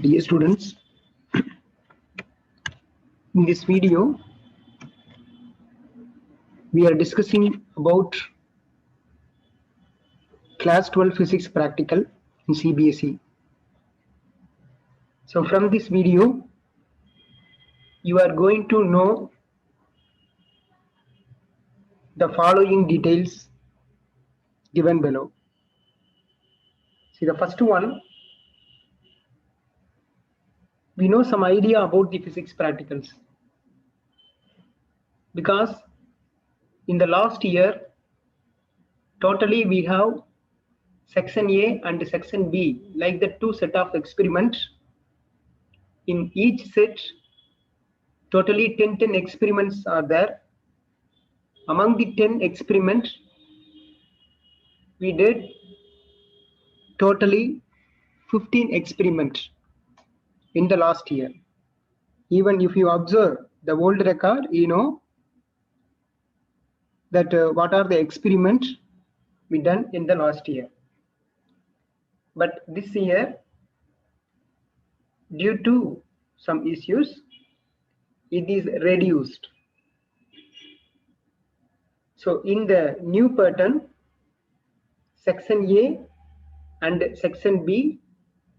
Dear students, in this video, we are discussing about class 12 physics practical in CBSE. So from this video, you are going to know the following details given below. See, the first one, we know some idea about the physics practicals, because in the last year, totally we have section A and section B, like the two set of experiments. In each set, totally 10 experiments are there. Among the 10 experiments, we did totally 15 experiments in the last year. Even if you observe the old record, you know that what are the experiments we done in the last year. But this year, due to some issues, it is reduced. So in the new pattern, section A and section B,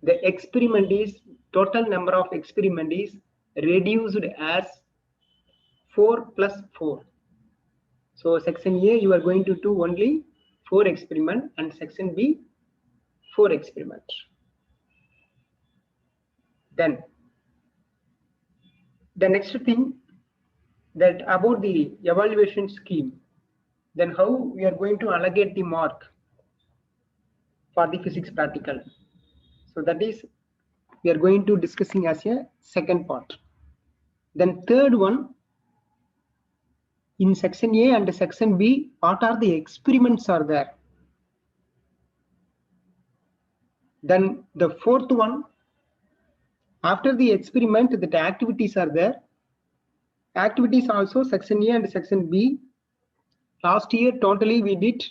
the experiment is total number of experiment is reduced as 4 plus 4. So section A, you are going to do only 4 experiment, and section B 4 experiment. Then the next thing, that about the evaluation scheme, then how we are going to allocate the mark for the physics practical. So that is we are going to discussing as a second part. Then third one, in section A and section B, what are the experiments are there. Then the fourth one, after the experiment, the activities are there. Activities also section A and section B. Last year totally we did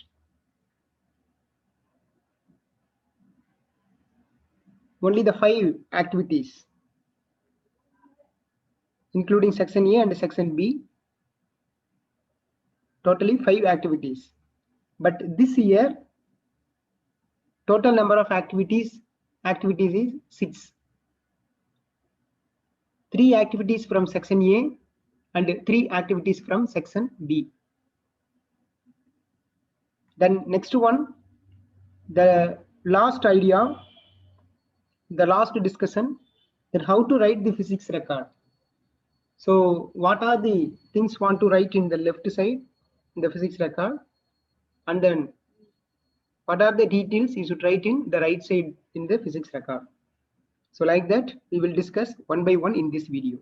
only the 5 activities, including section A and section B. Totally 5 activities. But this year, total number of activities is 6. 3 activities from section A and 3 activities from section B. Then next one, the last idea, the last discussion, that how to write the physics record. So what are the things want to write in the left side in the physics record, and then what are the details you should write in the right side in the physics record. So like that, we will discuss one by one in this video.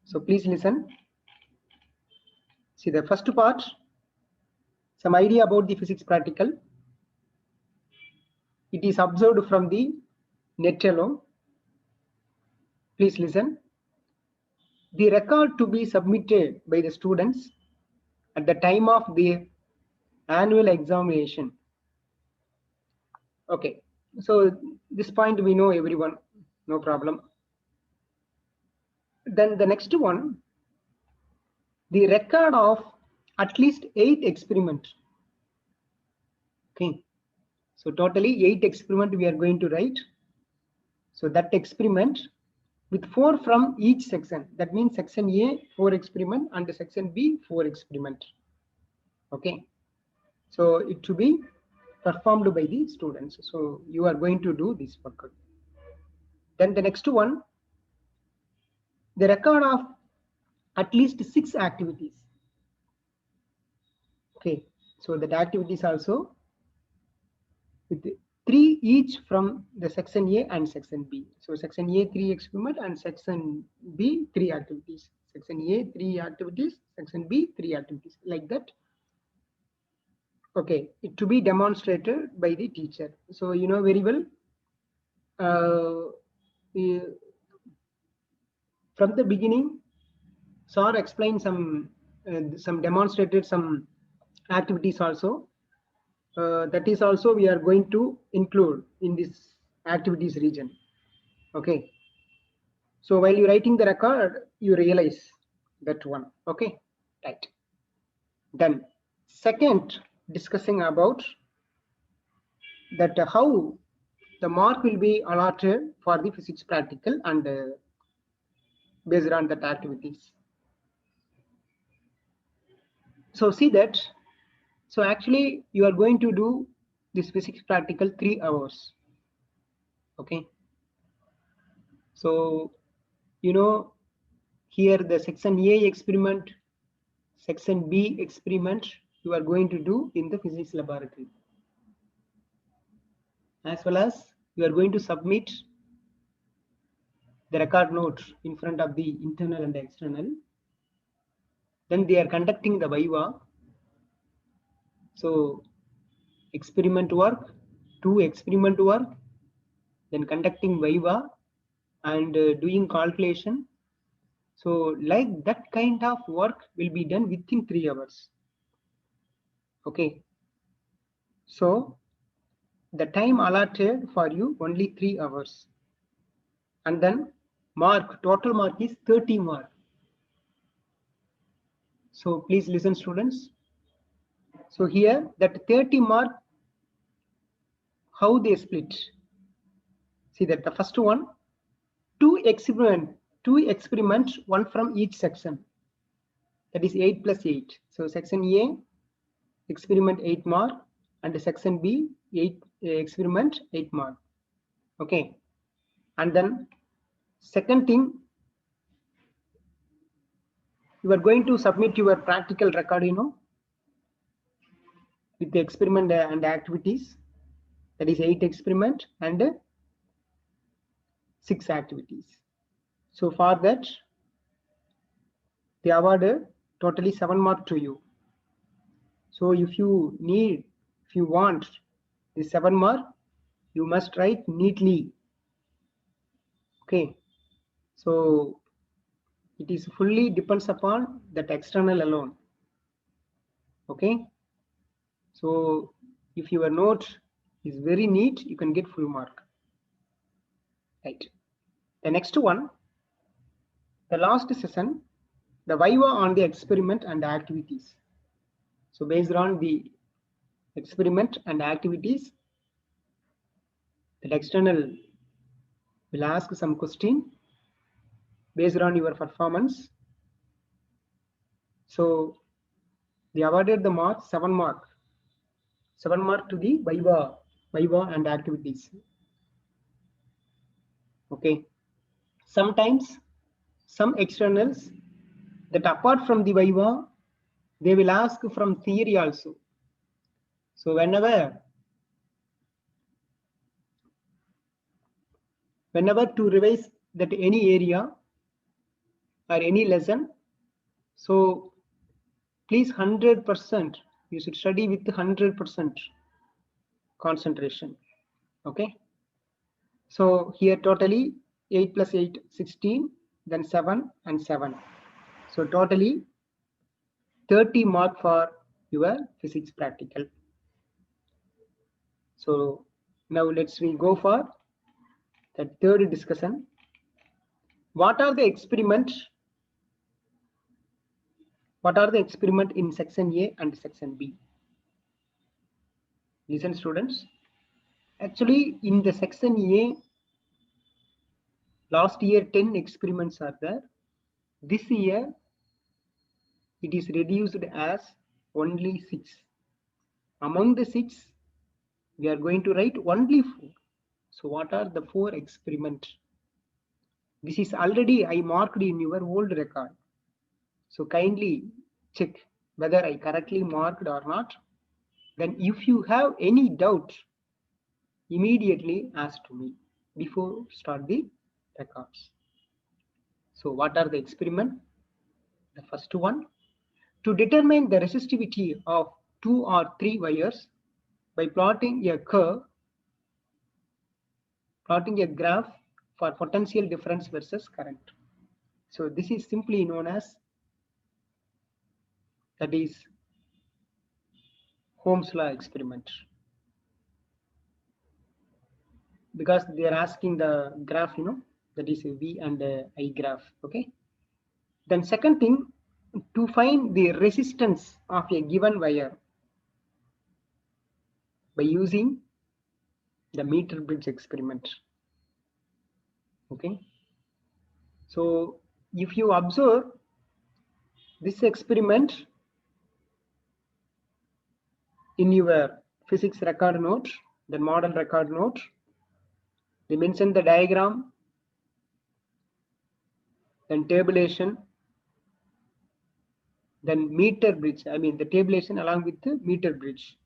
So please listen. See the first part, some idea about the physics practical. It is observed from the net alone. Please listen. The record to be submitted by the students at the time of the annual examination. Okay, so this point we know everyone, no problem. Then the next one, the record of at least 8 experiments. Okay, so totally 8 experiments we are going to write. So that experiment with 4 from each section. That means section A 4 experiment and section B 4 experiment. Okay, so it to be performed by the students. So you are going to do this work. Then the next one, the record of at least 6 activities. Okay, so that activities also with 3 each from the section A and section B. So section A 3 experiment and section B 3 activities. Section A 3 activities, section B 3 activities, like that. Okay, it to be demonstrated by the teacher. So you know very well, from the beginning, sir explained some demonstrated some activities also. That is also we are going to include in this activities region. Okay. So while you're writing the record, you realize that one. Okay, right. Then second, discussing about that how the mark will be allotted for the physics practical and based on that activities. So see that. So actually you are going to do this physics practical 3 hours. Okay. So you know here the section A experiment, section B experiment you are going to do in the physics laboratory, as well as you are going to submit the record note in front of the internal and external. Then they are conducting the viva. So experiment work, 2 experiment work, then conducting viva and doing calculation. So like that kind of work will be done within 3 hours. Okay. So the time allotted for you only 3 hours. And then mark, total mark is 30 mark. So please listen students. So here that 30 mark, how they split. See that the first one, two experiments, one from each section. That is 8 plus 8. So section A, experiment 8 mark, and section B, 8 experiment 8 mark. Okay. And then second thing, you are going to submit your practical record, with the experiment and activities. That is 8 experiment and 6 activities. So for that, they awarded totally 7 mark to you. So if you want the 7 mark, you must write neatly. Okay. So it is fully depends upon that external alone. Okay. So if your note is very neat, you can get full mark. Right. The next one, the last session, the viva on the experiment and activities. So based on the experiment and activities, the external will ask some question based on your performance. So they awarded the mark 7 mark. 7 mark to the viva and activities. Okay. Sometimes some externals that apart from the viva, they will ask from theory also. So whenever to revise that any area or any lesson, so please 100%, you should study with 100% concentration. Okay. So here totally 8 plus 8, 16, then 7 and 7. So totally 30 mark for your physics practical. So now we go for the third discussion. What are the experiment in section A and section B? Listen students. Actually in the section A, last year 10 experiments are there. This year it is reduced as only 6. Among the 6, we are going to write only 4. So what are the 4 experiments? This is already I marked in your old record. So kindly check whether I correctly marked or not. Then if you have any doubt, immediately ask to me before start the records. So what are the experiment? The first one, to determine the resistivity of 2 or 3 wires by plotting a graph for potential difference versus current. So this is simply known as, that is, Ohm's law experiment. because they are asking the graph, that is a V and I graph. Okay. Then second thing, to find the resistance of a given wire by using the meter bridge experiment. Okay. So if you observe this experiment in your physics record note, the model record note, they mention the diagram, then tabulation, then meter bridge. I mean the tabulation along with the meter bridge.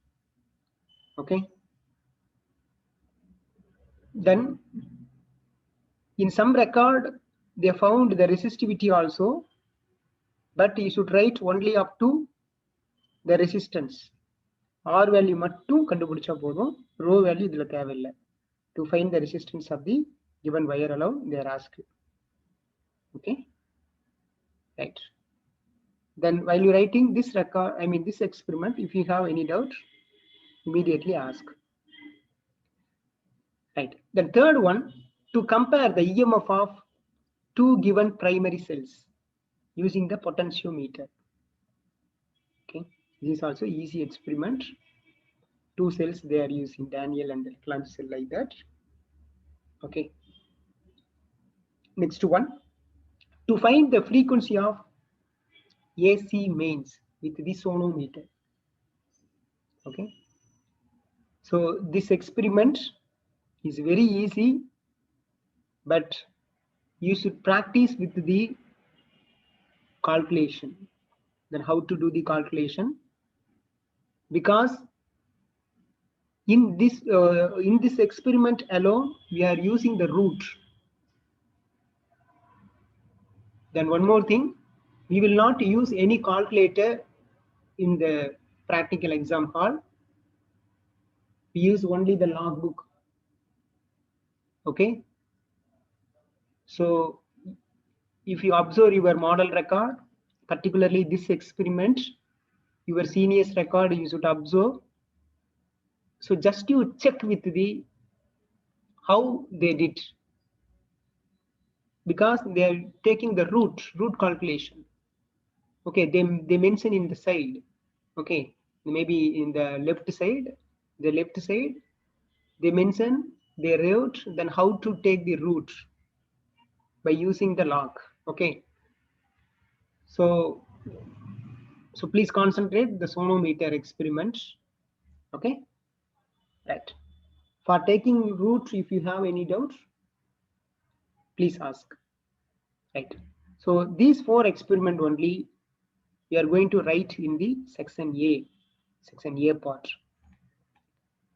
Okay. Then in some record they found the resistivity also, but you should write only up to the resistance. R value மட்டும் கண்டுபிடிச்சா போதும், rho value இதுல தேவையில்லை. To find the resistance of the given wire alone, they are asked. Okay, right. Then while you writing this record, I mean this experiment, if you have any doubt, immediately ask. Right. Then third one, to compare the EMF of two given primary cells using the potentiometer. Okay, this is also easy experiment. Two cells they are using, Daniel and the clump cell, like that. Okay. Next one, to find the frequency of AC mains with the sonometer. Okay. So this experiment is very easy, but you should practice with the calculation. Then how to do the calculation? Because in this experiment alone, we are using the root. Then one more thing, we will not use any calculator in the practical exam hall. We use only the logbook. Okay. So if you observe your model record, particularly this experiment, your seniors record, you should observe. So just you check with the how they did, because they are taking the root calculation. Okay, they mention in the side. Okay, maybe in the left side they mention the root, then how to take the root by using the log. Okay, so please concentrate the sonometer experiment. Okay, right. For taking root, if you have any doubts, please ask. Right. So these four experiment only we are going to write in the section A part.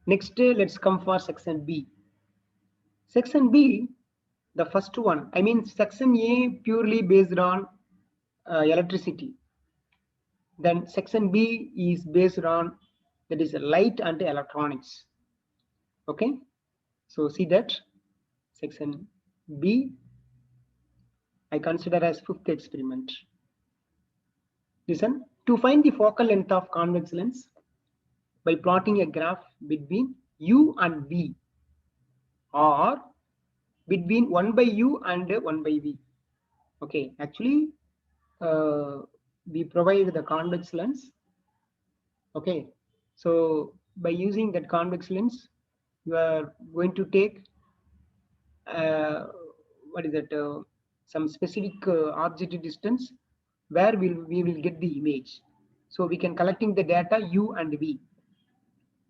Next, let's come for section B. Section B, the first one, I mean section A purely based on electricity. Then section B is based on, that is light and electronics. Okay, so see that section B I consider as fifth experiment. Listen, to find the focal length of convex lens by plotting a graph between U and V, or between 1 by U and 1 by V. Okay, actually we provide the convex lens. Okay, so by using that convex lens, you are going to take some specific object distance where we will get the image. So we can collecting the data U and V.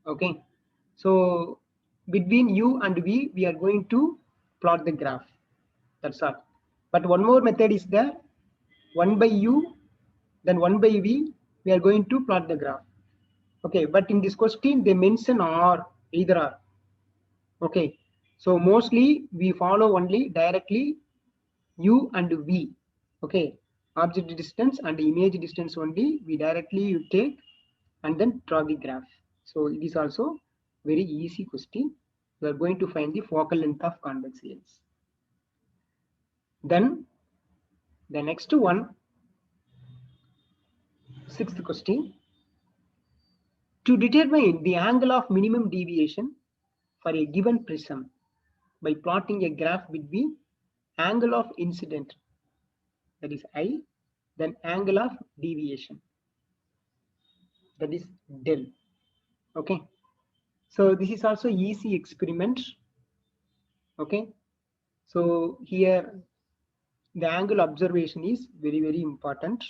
Okay, so between U and V, we are going to plot the graph. That's all. But one more method is there, 1 by U, then 1 by V, we are going to plot the graph. Okay, but in this question they mention or, either or. Okay, so mostly we follow only directly U and V. Okay, object distance and image distance only we directly you take and then draw the graph. So it is also very easy question. We are going to find the focal length of convex lens. Then the next one, sixth question, to determine the angle of minimum deviation for a given prism by plotting a graph with the angle of incident, that is I, then angle of deviation, that is del. Okay, so this is also easy experiment. Okay, so here the angle observation is very important.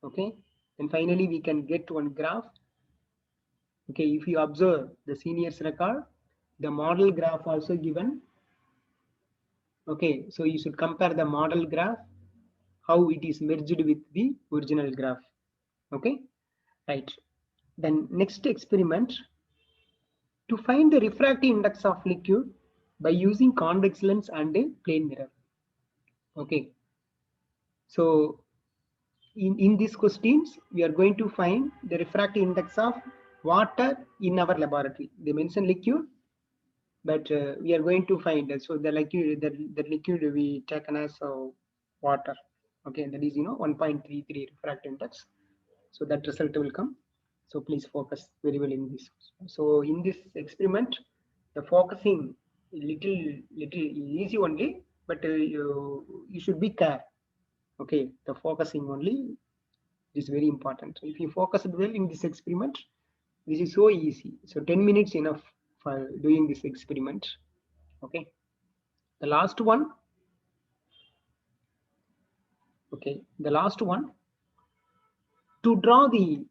Okay, and finally we can get one graph. Okay, if you observe the senior's record, the model graph also given. Okay, so you should compare the model graph, how it is merged with the original graph. Okay, right. Then next experiment, to find the refractive index of liquid by using convex lens and a plane mirror. Okay, so in these questions, we are going to find the refractive index of water in our laboratory. They mention liquid, but we are going to find so the liquid we taken as water. Okay, that is 1.33 refractive index. So that result will come. So please focus very well in this. So in this experiment, the focusing little easy only, but you should be care. Okay, the focusing only is very important. If you focus well in this experiment, this is so easy. So 10 minutes enough for doing this experiment. Okay, the last one. Okay, the last one, to draw the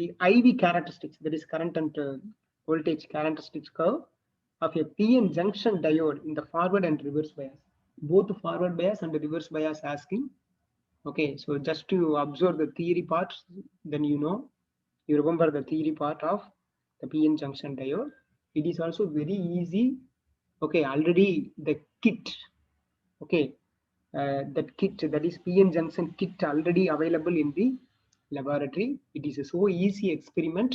IV characteristics, that is current and voltage characteristics curve of a PN junction diode in the forward and reverse bias, both forward bias and reverse bias asking. Okay, so just to observe the theory part, then you remember the theory part of the PN junction diode. It is also very easy. Okay, already the kit, okay, that kit, that is PN junction kit, already available in the laboratory. It is a so easy experiment.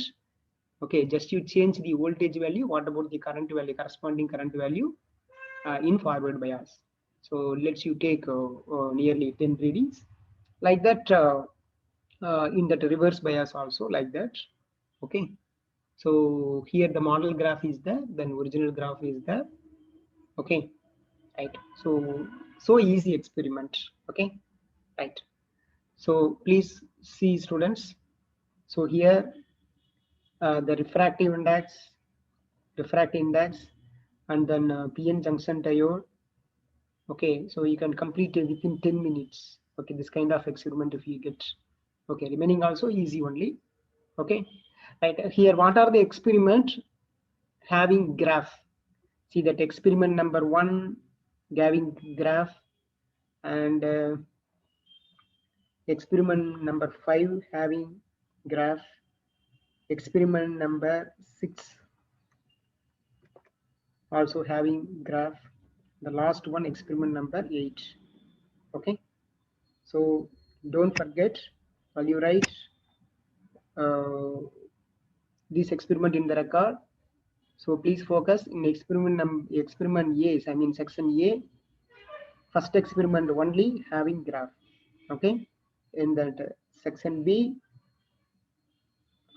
Okay, just you change the voltage value. What about the current value, corresponding current value in forward bias? So let's you take nearly 10 readings like that. In that reverse bias also like that. Okay, so here the model graph is there, then original graph is there. Okay, right. So easy experiment. Okay, right. So please see, students. So here the refractive index, and then PN junction diode. Okay, so you can complete it within 10 minutes. Okay, this kind of experiment if you get. Okay, remaining also easy only. Okay, right. Here, what are the experiment having graph? See that experiment number 1 having graph, and experiment number 5 having graph, experiment number 6 also having graph, the last one experiment number 8. Okay, so don't forget while you write this experiment in the record. So please focus in experiment A, I mean section A, first experiment only having graph. Okay, in that section B,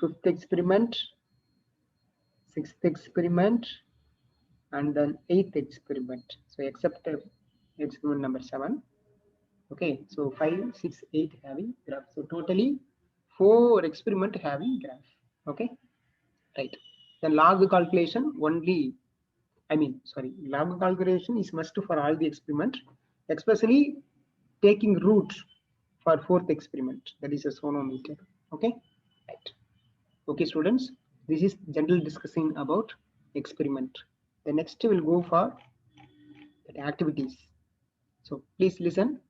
5th experiment, 6th experiment, and then 8th experiment. So except experiment number 7. Okay, so 5, 6, 8 having graph. So totally 4 experiment having graph. Okay, right. The log calculation only, log calculation is must for all the experiment, especially taking root for 4th experiment, that is a sonometer. Okay, right. Okay, students, this is general discussing about experiment. The next will go for the activities. So please listen.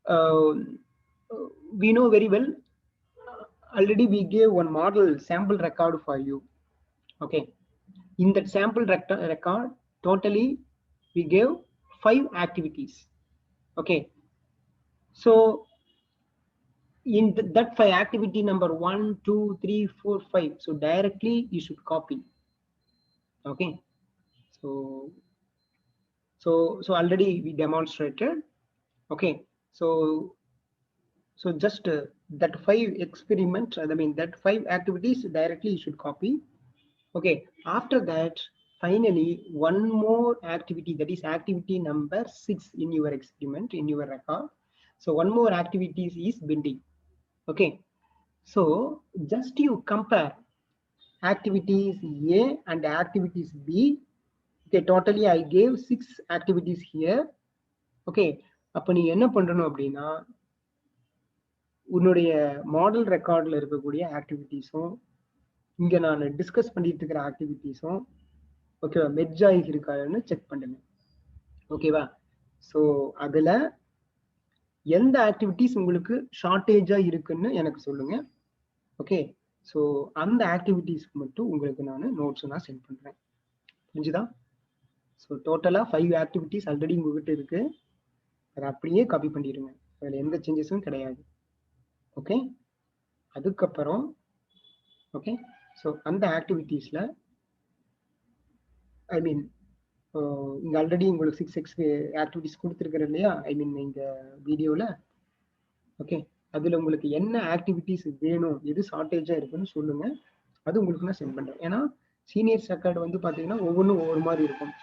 We know very well, already we gave one model sample record for you. Okay, in that sample record, totally we gave 5 activities. Okay, so in that 5 activity number 1, 2, 3, 4, 5, so directly you should copy. Okay, so already we demonstrated. Okay, so just that 5 experiments, that 5 activities directly you should copy. Okay, after that finally one more activity, that is activity number 6 in your experiment, in your record. So one more activity is bending. Okay, so just you compare activities A and activities B. Okay, totally I gave 6 activities here. Okay, அப்ப நீ என்ன பண்ணணும் அப்படின்னா உன்னுடைய model ரெக்கார்ட்ல இருக்கக்கூடிய ஆக்டிவிட்டிஸும் இங்க நான் discuss பண்ணிட்டு இருக்கிற ஆக்டிவிட்டிஸும் ஓகேவா மெர்ஜ் ஆகி இருக்காதுன்னு செக் பண்ணுங்க. ஓகேவா, ஸோ அதுல எந்த ஆக்டிவிட்டிஸ் உங்களுக்கு ஷார்டேஜா இருக்குன்னு எனக்கு சொல்லுங்க. ஓகே, ஸோ அந்த ஆக்டிவிட்டிஸ்க்கு மட்டும் உங்களுக்கு நான் நோட்ஸ் நான் சென்ட் பண்றேன். புரிஞ்சுதா? ஸோ டோட்டலா 5 ஆக்டிவிட்டிஸ் ஆல்ரெடி உங்ககிட்ட இருக்கு, அதை அப்படியே காப்பி பண்ணிடுங்க, அதுல எந்த சேஞ்சஸும் கிடையாது. ஓகே, அதுக்கப்புறம் ஓகே, ஸோ அந்த ஆக்டிவிட்டீஸ்ல ஐ மீன் இங்க ஆல்ரெடி உங்களுக்கு 6 ஆக்டிவிட்டிஸ் கொடுத்துருக்கிறேன் இல்லையா, ஐ மீன் இந்த வீடியோல. ஓகே, அதுல உங்களுக்கு என்ன ஆக்டிவிட்டிஸ் வேணும், எது ஷார்டேஜா இருக்குன்னு சொல்லுங்க, அது உங்களுக்கு நான் சென்ட் பண்றேன். ஏன்னா சீனியர்ஸ் ரெக்கார்டு வந்து பாத்தீங்கன்னா ஒவ்வொன்றும் ஒவ்வொரு மாதிரி இருக்கும்,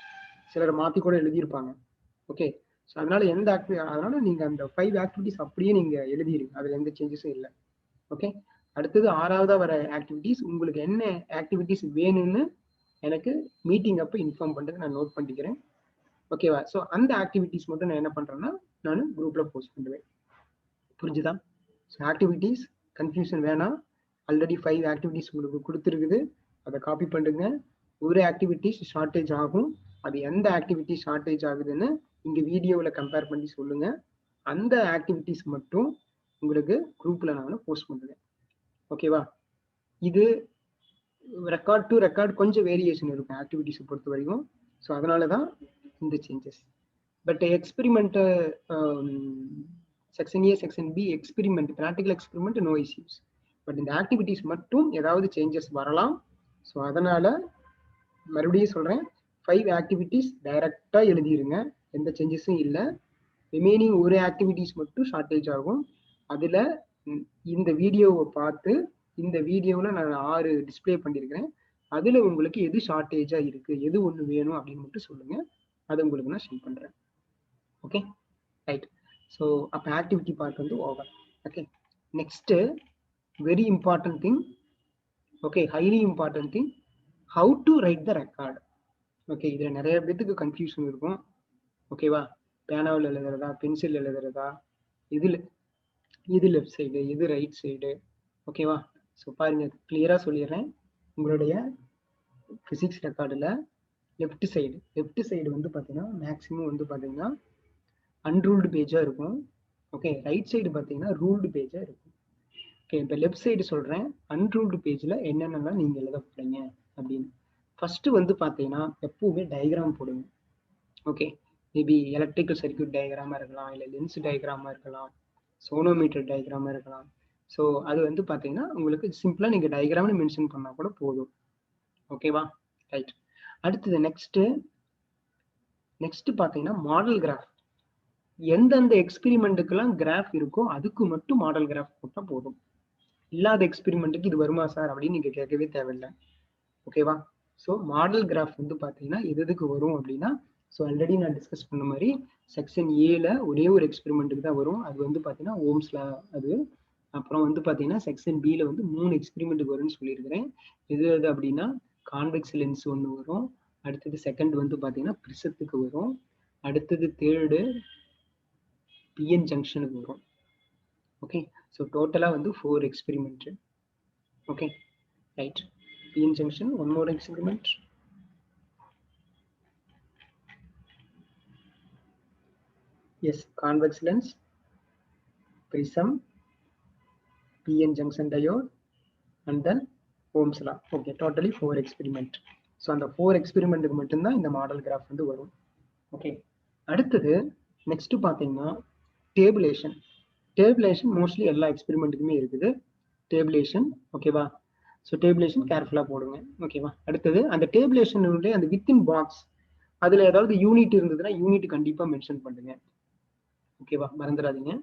சிலர் மாத்தி கூட எழுதியிருப்பாங்க. ஓகே, ஸோ அதனால அதனால நீங்க அந்த 5 ஆக்டிவிட்டிஸ் அப்படியே நீங்க எழுதிருங்க, அதுல எந்த சேஞ்சஸும் இல்லை. ஓகே, அடுத்தது 6வதா வர ஆக்டிவிட்டிஸ், உங்களுக்கு என்ன ஆக்டிவிட்டிஸ் வேணும்னு எனக்கு மீட்டிங் அப்போ இன்ஃபார்ம் பண்றது நான் நோட் பண்ணிக்கிறேன். ஓகேவா, ஸோ அந்த ஆக்டிவிட்டிஸ் மட்டும் நான் என்ன பண்றேன்னா நான் குரூப்ல போஸ்ட் பண்ணுவேன். புரிஞ்சுதா? ஸோ ஆக்டிவிட்டிஸ் கன்ஃபியூஷன் வேணாம், ஆல்ரெடி 5 ஆக்டிவிட்டிஸ் உங்களுக்கு கொடுத்துருக்குது, அதை காப்பி பண்ணுங்க. ஒரு ஆக்டிவிட்டிஸ் ஷார்டேஜ் ஆகும், அது எந்த ஆக்டிவிட்டி ஷார்டேஜ் ஆகுதுன்னு இங்க வீடியோவில் கம்பேர் பண்ணி சொல்லுங்க. அந்த ஆக்டிவிட்டிஸ் மட்டும் உங்களுக்கு குரூப்ல நான் போஸ்ட் பண்ணுவேன். ஓகேவா, இது ரெக்கார்ட் டு ரெக்கார்ட் கொஞ்சம் வேரியேஷன் இருக்கும் ஆக்டிவிட்டிஸை பொறுத்த வரைக்கும். ஸோ அதனால தான் இந்த changes. But experiment section A section B experiment practical experiment no issues. But இந்த ஆக்டிவிட்டிஸ் மட்டும் ஏதாவது சேஞ்சஸ் வரலாம். ஸோ அதனால மறுபடியும் சொல்றேன், 5 ஆக்டிவிட்டிஸ் டைரக்டா எழுதிருங்க, எந்த சேஞ்சஸும் இல்லை. ரிமைனிங் ஒரு ஆக்டிவிட்டிஸ் மட்டும் ஷார்டேஜ் ஆகும். அதுல இந்த வீடியோவை பார்த்து, இந்த வீடியோவில் நான் 6 டிஸ்பிளே பண்ணியிருக்கிறேன், அதுல உங்களுக்கு எது ஷார்டேஜா இருக்கு, எது ஒன்று வேணும் அப்படின்னு மட்டும் சொல்லுங்க, அதை உங்களுக்கு நான் ஷேர் பண்றேன். Okay, right. ஸோ அப்போ ஆக்டிவிட்டி பார்ட் வந்து over. Okay, next very important thing, okay highly important thing, how to right the record. Okay, இதுல நிறைய பேத்துக்கு கன்ஃபியூஷன் இருக்கும். ஓகேவா, பேனாவில் எழுதுறதா பென்சில் எழுதுறதா, இது லெஃப்ட் சைடு இது ரைட் சைடு. ஓகேவா, ஸோ பாருங்க கிளியரா சொல்லிடுறேன். உங்களுடைய பிசிக்ஸ் ரெக்கார்டில் லெஃப்ட் சைடு வந்து பார்த்தீங்கன்னா மேக்ஸிமம் வந்து பார்த்தீங்கன்னா அன்ரூல்டு பேஜாக இருக்கும். ஓகே, ரைட் சைடு பார்த்தீங்கன்னா ரூல்டு பேஜாக இருக்கும். ஓகே, இப்போ லெஃப்ட் சைடு சொல்கிறேன், அன்ரூல்டு பேஜில் என்னென்னலாம் நீங்கள் எழுத போகிறீங்க அப்படின்னு. ஃபர்ஸ்ட் வந்து பார்த்தீங்கன்னா எப்பவுமே டயக்ராம் போடுங்க. ஓகே, மேபி எலக்ட்ரிக்கல் சர்க்யூட் டயக்ராமாக இருக்கலாம், இல்லை லென்ஸ் டயக்ராமாக இருக்கலாம், சோனோமீட்டர் டயக்ராமாக இருக்கலாம். ஸோ அது வந்து பார்த்தீங்கன்னா உங்களுக்கு சிம்பிளாக நீங்கள் டயக்ராம்னு மென்ஷன் பண்ணால் கூட போதும். ஓகேவா, ரைட். அடுத்தது நெக்ஸ்ட் பார்த்தீங்கன்னா மாடல் கிராஃப். எந்தெந்த எக்ஸ்பெரிமெண்ட்டுக்கெல்லாம் கிராஃப் இருக்கோ அதுக்கு மட்டும் மாடல் கிராஃப் போட்டால் போதும். இல்லாத எக்ஸ்பெரிமெண்ட்டுக்கு இது வருமா சார் அப்படின்னு நீங்கள் கேட்கவே தேவையில்லை. ஓகேவா, ஸோ மாடல் கிராஃப் வந்து பார்த்தீங்கன்னா எதுக்கு வரும் அப்படின்னா, ஸோ ஆல்ரெடி நான் டிஸ்கஸ் பண்ண மாதிரி செக்ஷன் ஏல ஒரே ஒரு எக்ஸ்பெரிமெண்ட்டுக்கு தான் வரும், அது வந்து பார்த்தீங்கன்னா ஓம்ஸ்ல அது. அப்புறம் வந்து பார்த்தீங்கன்னா செக்ஷன் பியில் வந்து 3 எக்ஸ்பெரிமெண்ட்டுக்கு வரும்னு சொல்லியிருக்கிறேன். எது அப்படின்னா கான்வெக்ஸ் லென்ஸ் ஒன்று வரும், அடுத்தது செகண்ட் வந்து பார்த்தீங்கன்னா பிரிசத்துக்கு வரும், அடுத்தது தேர்டு பிஎன் ஜங்ஷனுக்கு வரும். ஓகே, ஸோ டோட்டலாக வந்து 4 experiment. Okay, right. PN junction, one more experiment. Yes, convex lens, prism, PN junction diode, and then Ohm's law. Okay, totally 4 experiment. So அந்த 4 எக்ஸ்பெரிமெண்ட்டுக்கு மட்டும்தான் இந்த மாடல் கிராஃப் வந்து வரும். ஓகே, அடுத்தது நெக்ஸ்ட் பார்த்தீங்கன்னா டேபிளேஷன் மோஸ்ட்லி எல்லா எக்ஸ்பெரிமெண்ட்டுக்குமே இருக்குது டேபிளேஷன். ஓகேவா, ஸோ டேபிளேஷன் கேர்ஃபுல்லாக போடுங்க. ஓகேவா, அடுத்தது அந்த டேபிளேஷனுடைய அந்த வித்தின் பாக்ஸ் அதில் ஏதாவது யூனிட் இருந்ததுன்னா யூனிட் கண்டிப்பாக மென்ஷன் பண்ணுங்க. ஓகேவா, மறந்துடாதீங்க.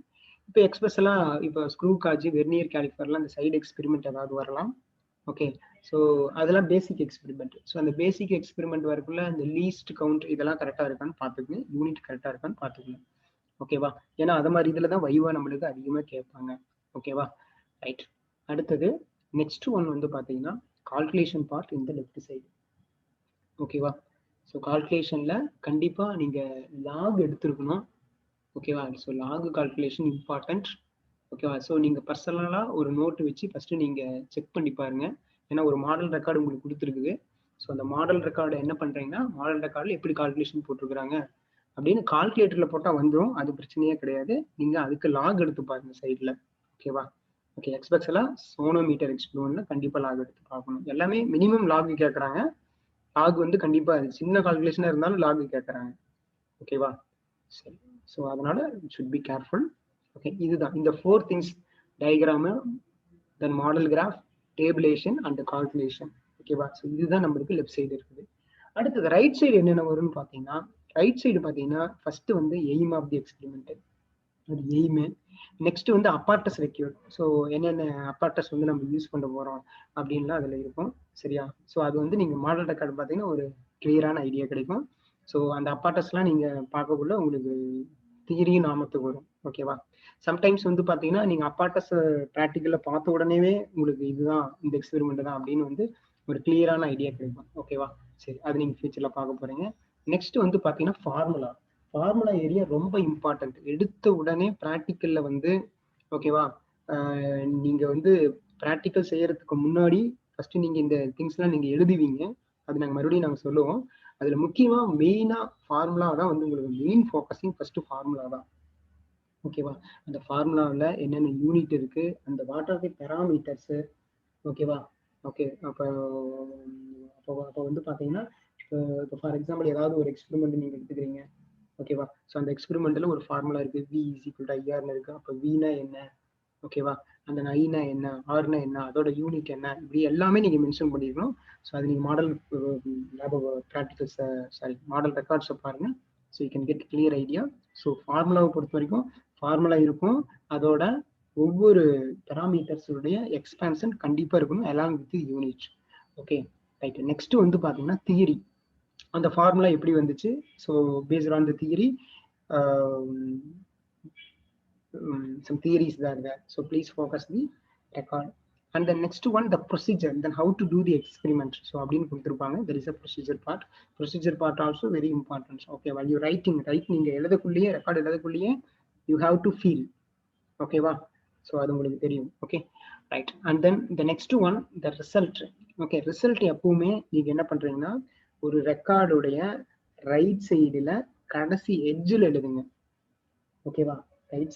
இப்போ எக்ஸ்பிரஸ் எல்லாம் இப்போ ஸ்க்ரூ காஜ் வெர்னியர் கேலிஃபர்லாம் அந்த சைடு எக்ஸ்பெரிமெண்ட் ஏதாவது வரலாம். ஓகே. ஸோ அதெல்லாம் பேசிக் எக்ஸ்பெரிமெண்ட். ஸோ அந்த பேசிக் எக்ஸ்பெரிமெண்ட் வரக்குள்ள அந்த லீஸ்ட் கவுண்ட் இதெல்லாம் கரெக்டாக இருக்கான்னு பார்த்துக்குங்க, யூனிட் கரெக்டாக இருக்கான்னு பார்த்துக்குங்க. ஓகேவா? ஏன்னா அது மாதிரி இதில் தான் வைவா நம்மளுக்கு அதிகமாக கேட்பாங்க. ஓகேவா? ரைட். அடுத்தது நெக்ஸ்ட் ஒன் வந்து பார்த்தீங்கன்னா கால்குலேஷன் பார்ட் இந்த லெஃப்ட் சைடு. ஓகேவா? ஸோ கால்குலேஷனில் கண்டிப்பாக நீங்கள் லாக் எடுத்துருக்கணும். ஓகேவா? So lock calculation important. ஓகேவா? ஸோ நீங்கள் பர்சனலாக ஒரு நோட்டு வச்சு ஃபஸ்ட்டு நீங்கள் செக் பண்ணி பாருங்கள். ஏன்னா ஒரு மாடல் ரெக்கார்டு உங்களுக்கு கொடுத்துருக்குது. ஸோ அந்த மாடல் ரெக்கார்டு என்ன பண்ணுறீங்கன்னா மாடல் ரெக்கார்டில் எப்படி கால்குலேஷன் போட்டிருக்கிறாங்க அப்படின்னு கால்குலேட்டரில் போட்டால் வந்துடும், அது பிரச்சனையே கிடையாது. நீங்கள் அதுக்கு லாக் எடுத்து பாருங்க சைடில். ஓகேவா? ஓகே. எக்ஸ்பெக்ட்ஸ்லாம் சோனோமீட்டர் எக்ஸ்ப்ளோனில் கண்டிப்பாக லாக் எடுத்து பார்க்கணும். எல்லாமே மினிமம் லாக் கேட்குறாங்க. லாக் வந்து கண்டிப்பாக சின்ன கால்குலேஷனாக இருந்தாலும் லாக் கேட்குறாங்க. ஓகேவா? சரி. ஸோ அதனால ஷுட் பி கேர்ஃபுல். ஓகே. இதுதான் இந்த 4 things: diagram, then model graph, tabulation and calculation. ஓகேவா? ஸோ இதுதான் நம்மளுக்கு லெஃப்ட் சைடு இருக்குது. அடுத்தது ரைட் சைடு என்னென்ன வரும்னு பார்த்தீங்கன்னா, ரைட் சைடு பார்த்தீங்கன்னா ஃபர்ஸ்ட் வந்து எய்ம் ஆஃப் தி எக்ஸ்பெரிமெண்ட், அது எய்மு. நெக்ஸ்ட் வந்து அப்பார்டஸ் ரெக்யூர்ட். ஸோ என்னென்ன அப்பார்டஸ் வந்து நம்ம யூஸ் பண்ண போகிறோம் அப்படின்லாம் அதில் இருக்கும். சரியா? ஸோ அது வந்து நீங்கள் மாடல் ரெக்கார்டு பார்த்தீங்கன்னா ஒரு கிளியரான ஐடியா கிடைக்கும். ஸோ அந்த அப்பார்டஸ்லாம் நீங்கள் பார்க்கக்குள்ள உங்களுக்கு தியரியும் நாமத்துக்கு வரும். ஓகேவா? சம்டைம்ஸ் வந்து பார்த்தீங்கன்னா நீங்கள் அப்பார்டஸ் ப்ராக்டிக்கலில் பார்த்த உடனேவே உங்களுக்கு இதுதான் இந்த எக்ஸ்பெரிமெண்ட் தான் அப்படின்னு வந்து ஒரு கிளியரான ஐடியா கிடைக்கும். ஓகேவா? சரி, அது நீங்கள் ஃபியூச்சரில் பார்க்க போகிறீங்க. நெக்ஸ்ட் வந்து பார்த்தீங்கன்னா ஃபார்முலா ஏரியா ரொம்ப இம்பார்ட்டன்ட். எடுத்த உடனே ப்ராக்டிக்கல்ல வந்து ஓகேவா, நீங்க வந்து ப்ராக்டிக்கல் செய்யறதுக்கு முன்னாடி ஃபர்ஸ்ட் நீங்க இந்த திங்ஸ்லாம் நீங்க எழுதுவீங்க. அது மறுபடியும் சொல்லுவோம். அதுல முக்கியமா மெயினா ஃபார்முலா தான் வந்து உங்களுக்கு மெயின் ஃபோக்கஸிங். ஃபர்ஸ்ட் ஃபார்முலா தான். ஓகேவா? அந்த ஃபார்முலாவில் என்னென்ன யூனிட் இருக்கு, அந்த வாட் ஆர் தி பெராமீட்டர்ஸ். ஓகேவா? ஓகே. அப்போ வந்து பார்த்தீங்கன்னா இப்போ ஃபார் எக்ஸாம்பிள் ஏதாவது ஒரு எக்ஸ்பெரிமெண்ட் நீங்க எடுத்துக்கிறீங்க. ஓகேவா? ஸோ அந்த எக்ஸ்பெரிமெண்ட்ல ஒரு ஃபார்முலா இருக்கு, V = IRன்னு இருக்கு. அப்போ Vனா என்ன? ஓகேவா? அந்த ஐனா என்ன, ஆர்னா என்ன, அதோட யூனிட் என்ன, இப்படி எல்லாமே நீங்க மென்ஷன் பண்ணிருக்கணும். ஸோ அது நீங்க மாடல் ப்ராக்டிகல்ஸ் மாடல் ரெக்கார்ட்ஸை பாருங்க. So you can get clear idea. So ஃபார்முலாவை பொறுத்த வரைக்கும் ஃபார்முலா இருக்கும், அதோட ஒவ்வொரு பெராமீட்டர்ஸுடைய எக்ஸ்பான்ஷன் கண்டிப்பா இருக்கணும் along with unit. Okay, right. Next வந்து பாத்தீங்கன்னா தியரி. அந்த ஃபார்முலா எப்படி வந்துச்சு? So based on the theory, some theories are there. So please focus the record. And the next one, the procedure, then how to do the experiment. So அப்படின்னு கொடுத்துருப்பாங்க. There is a procedure part. Procedure part also very important. Okay, while you writing, நீங்க எழுதக்குள்ளேயே, record எழுதக்குள்ளேயே you have to feel. ஓகேவா? So அது உங்களுக்கு தெரியும். Okay, right. And then the next one, the result. Okay, result எப்பவுமே நீங்க என்ன பண்றீங்கன்னா ஒரு ரெக்கார்டுடைய ரைட் சைடுல கடைசி எட்ஜில் எழுதுங்க. ஓகேவா? ரைட்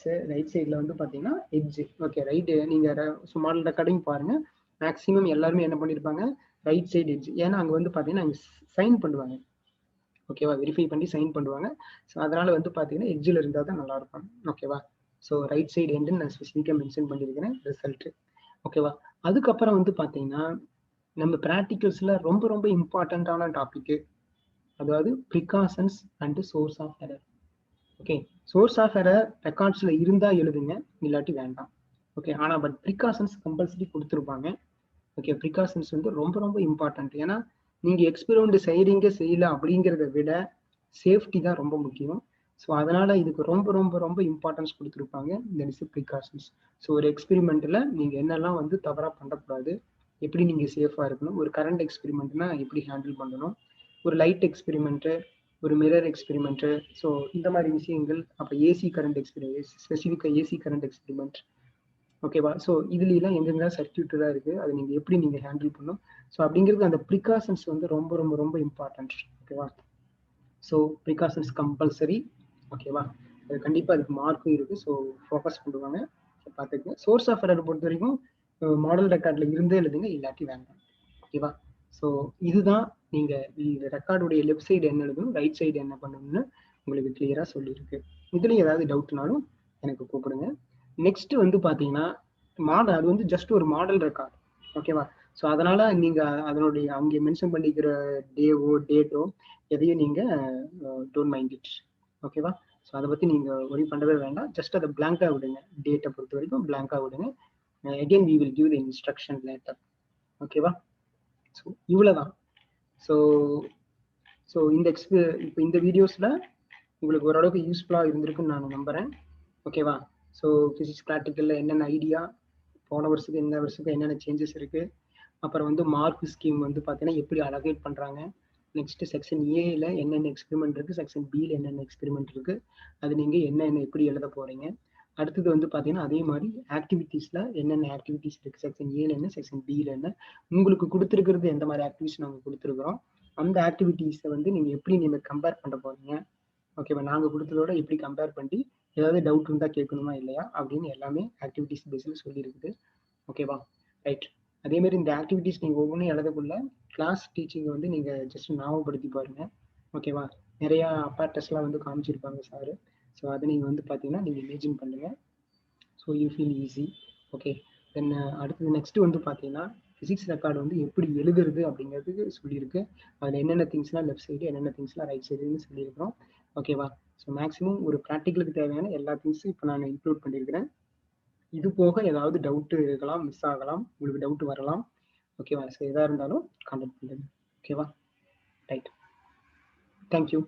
சைடில் வந்து பார்த்தீங்கன்னா எட்ஜ். Okay, right. நீங்கள் மாடல் ரெக்கார்டிங் பாருங்க, மேக்ஸிமம் எல்லாருமே என்ன பண்ணியிருப்பாங்க, ரைட் சைடு எட்ஜ். ஏன்னா அங்கே வந்து பார்த்தீங்கன்னா அங்கே சைன் பண்ணுவாங்க. ஓகேவா? வெரிஃபை பண்ணி சைன் பண்ணுவாங்க. ஸோ அதனால வந்து பார்த்தீங்கன்னா எட்ஜில் இருந்தால் தான் நல்லா இருக்கும். ஓகேவா? ஸோ ரைட் சைடு எண்டு நான் ஸ்பெசிஃபிக்காக மென்ஷன் பண்ணியிருக்கிறேன் ரிசல்ட். ஓகேவா? அதுக்கப்புறம் வந்து பார்த்தீங்கன்னா நம்ம ப்ராக்டிகல்ஸில் ரொம்ப ரொம்ப இம்பார்ட்டண்ட்டான டாபிக், அதாவது precautions and source of error. Okay, source of error ரெக்கார்ட்ஸில் இருந்தால் எழுதுங்க, இல்லாட்டி வேண்டாம். ஓகே, ஆனால் பட் ப்ரிகாஷன்ஸ் கம்பல்சரி கொடுத்துருப்பாங்க. ஓகே, ப்ரிகாஷன்ஸ் வந்து ரொம்ப ரொம்ப இம்பார்ட்டன்ட். ஏன்னா நீங்கள் எக்ஸ்பெரிமெண்ட் செய்யல அப்படிங்கிறத விட சேஃப்டி தான் ரொம்ப முக்கியம். ஸோ அதனால இதுக்கு ரொம்ப ரொம்ப ரொம்ப இம்பார்ட்டன்ஸ் கொடுத்துருப்பாங்க. இந்த இஸ் ப்ரிகாஷன்ஸ். ஸோ ஒரு எக்ஸ்பெரிமெண்ட்டில் நீங்கள் என்னெல்லாம் வந்து தவறாக பண்ணக்கூடாது, எப்படி நீங்கள் சேஃபாக இருக்கணும், ஒரு கரண்ட் எக்ஸ்பெரிமெண்ட்னா எப்படி ஹேண்டில் பண்ணணும், ஒரு லைட் எக்ஸ்பெரிமெண்ட்டு, ஒரு மிரர் எக்ஸ்பெரிமெண்ட்டு, ஸோ இந்த மாதிரி விஷயங்கள். அப்போ ஏசி கரண்ட் எக்ஸ்பெரிமெண்ட், ஸ்பெசிஃபிக்காக ஏசி கரண்ட் எக்ஸ்பெரிமெண்ட். ஓகேவா? ஸோ இதுலாம் எங்கெங்க சர்க்யூட்டடாக இருக்குது, அதை நீங்கள் எப்படி நீங்கள் ஹேண்டில் பண்ணணும். ஸோ அப்படிங்கிறது அந்த ப்ரிகாஷன்ஸ் வந்து ரொம்ப ரொம்ப ரொம்ப இம்பார்ட்டன்ட். ஓகேவா? So precautions compulsory. ஓகேவா? அது கண்டிப்பாக அதுக்கு மார்க்கும் இருக்குது. ஸோ ஃபோக்கஸ் பண்ணுவாங்க. பார்த்துக்கங்க. சோர்ஸ் ஆஃப் எரர் பொறுத்த வரைக்கும் மாடல் ரெக்கார்டில் இருந்தே எழுதுங்க, இல்லாட்டி வேண்டாம். ஓகேவா? ஸோ இதுதான் நீங்கள் இந்த ரெக்கார்டுடைய லெஃப்ட் சைடு என்ன எழுதணும், ரைட் சைடு என்ன பண்ணணும்னு உங்களுக்கு கிளியராக சொல்லியிருக்கு. இதுலேயும் ஏதாவது டவுட்னாலும் எனக்கு கூப்பிடுங்க. நெக்ஸ்ட் வந்து பார்த்தீங்கன்னா மாடல், அது வந்து ஜஸ்ட் ஒரு மாடல் ரெக்கார்ட். ஓகேவா? ஸோ அதனால நீங்கள் அதனுடைய அங்கே மென்ஷன் பண்ணிக்கிற டேட்டோ எதையும் நீங்கள் டோன்ட் மைண்ட் இட். ஓகேவா? ஸோ அதை பற்றி நீங்கள் ஒரி பண்ணவே வேண்டாம். ஜஸ்ட் அதை பிளாங்காக விடுங்க. டேட்டை பொறுத்த வரைக்கும் பிளாங்காக விடுங்க. Again we will give the instruction later. ஓகேவா? ஸோ இவ்வளோதான். ஸோ ஸோ இப்போ இந்த வீடியோஸில் உங்களுக்கு ஓரளவுக்கு யூஸ்ஃபுல்லாக இருந்திருக்குன்னு நான் நம்புகிறேன். ஓகேவா? ஸோ ஃபிசிக்ஸ் ப்ராக்டிக்கலில் என்னென்ன ஐடியா, போன வருஷத்துக்கு இந்த வருஷத்துக்கு என்னென்ன சேஞ்சஸ் இருக்குது, அப்புறம் வந்து மார்க் ஸ்கீம் வந்து பார்த்தீங்கன்னா எப்படி அலோகேட் பண்ணுறாங்க, நெக்ஸ்ட் செக்ஷன் ஏல என்னென்ன எக்ஸ்பெரிமெண்ட் இருக்குது, செக்ஷன் பியில் என்னென்ன எக்ஸ்பெரிமெண்ட் இருக்குது, அது நீங்கள் என்னென்ன எப்படி எழுத போகிறீங்க. அடுத்தது வந்து பார்த்தீங்கன்னா அதே மாதிரி ஆக்டிவிட்டீஸில் என்னென்ன ஆக்டிவிட்டீஸ் இருக்குது, செக்ஷன் ஏல என்ன, செக்ஷன் பியில் என்ன, உங்களுக்கு கொடுத்துருக்கிறது எந்த மாதிரி ஆக்டிவிட்டிஸ் நாங்கள் கொடுத்துருக்குறோம், அந்த ஆக்டிவிட்டீஸை வந்து நீங்கள் எப்படி நீங்கள் கம்பேர் பண்ண போகிறீங்க. ஓகேவா? நாங்கள் கொடுத்ததோட எப்படி கம்பேர் பண்ணி ஏதாவது டவுட் இருந்தால் கேட்கணுமா இல்லையா அப்படின்னு எல்லாமே ஆக்டிவிட்டீஸ் பேஸில் சொல்லியிருக்குது. ஓகேவா? ரைட். அதேமாதிரி இந்த ஆக்டிவிட்டீஸ் நீங்கள் ஒவ்வொன்றும் எழுதக்குள்ள கிளாஸ் டீச்சிங்கை வந்து நீங்கள் ஜஸ்ட் ஞாபகப்படுத்தி பாருங்கள். ஓகேவா? நிறையா அப்பார்டஸ்லாம் வந்து காமிச்சிருப்பாங்க சார். ஸோ அதை நீங்கள் வந்து பார்த்தீங்கன்னா நீங்கள் இமேஜின் பண்ணுங்கள். So you feel easy. Okay. Then அடுத்தது நெக்ஸ்ட்டு வந்து பார்த்தீங்கன்னா ஃபிசிக்ஸ் ரெக்கார்டு வந்து எப்படி எழுதுறது அப்படிங்கிறதுக்கு சொல்லியிருக்கு. அதில் என்னென்ன திங்ஸ்லாம் லெஃப்ட் சைடு, என்னென்ன திங்ஸ்லாம் ரைட் சைடுன்னு சொல்லியிருக்கிறோம். ஓகேவா? ஸோ மேக்ஸிமம் ஒரு ப்ராக்டிக்கலுக்கு தேவையான எல்லா திங்ஸும் இப்போ நான் இன்க்ளூட் பண்ணியிருக்கிறேன். இது போக ஏதாவது டவுட்டு இருக்கலாம், மிஸ் ஆகலாம், உங்களுக்கு டவுட் வரலாம். ஓகேவா? ஸோ எதாக இருந்தாலும் கான்டாக்ட் பண்ணுங்க. ஓகேவா? ரைட். தேங்க்யூ.